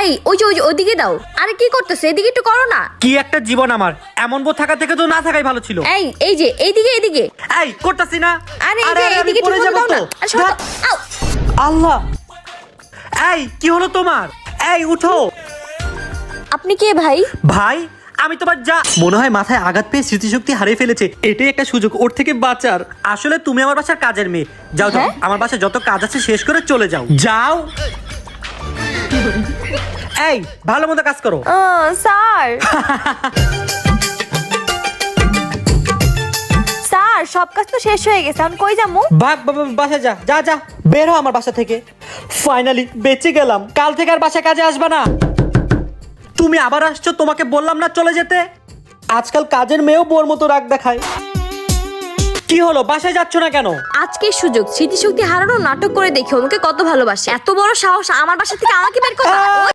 এই ওই যে ওইদিকে দাও। আরে কি করতেছে, এদিকে একটু করো না। কি একটা জীবন আমার, এমন বউ থাকা থেকে তো না থাকাই ভালো ছিল। এই যে এইদিকে। এই করতাছি না। আরে এই আরে, যে আরে, আমি এইদিকে পড়ে ঠিক যাবো দাও না। তো। আরে সরো তো। আউ! আল্লাহ, এই কি হলো তোমার? এই উঠো। আপনি কে ভাই? ভাই আমি তোমার যা। মনে হয় মাথায় আঘাত পেয়ে স্মৃতিশক্তি হারিয়ে ফেলেছে। এটাই একটা সুযোগ ওর থেকে বাঁচার। আসলে তুমি আমার বাসার কাজের মেয়ে। যাও যাও, হ্যাঁ? আমার বাসায় যত কাজ আছে শেষ করে চলে যাও। যাও। এই ভালো মতো কাজ করো। স্যার স্যার সব কাজ তো শেষ হয়ে গেছে, এখন কই যামু? ভাগ বাসা যা যা যা, বের হ আমার বাসা থেকে। ফাইনালি বেঁচে গেলাম। কাল থেকে আর বাসায় কাজে আসবে না। তুমি আবার আসছো, তোমাকে বললাম না চলে যেতে। আজকাল কাজের মেয়েও বোর মতো রাগ দেখায়। কি হলো, বাসায় যাচ্ছ না কেন? আজকের সুযোগ, স্মৃতিশক্তি হারানো নাটক করে দেখি ওকে কত ভালোবাসে। এত বড় সাহস আমার বাসা থেকে আমাকে বের করতে।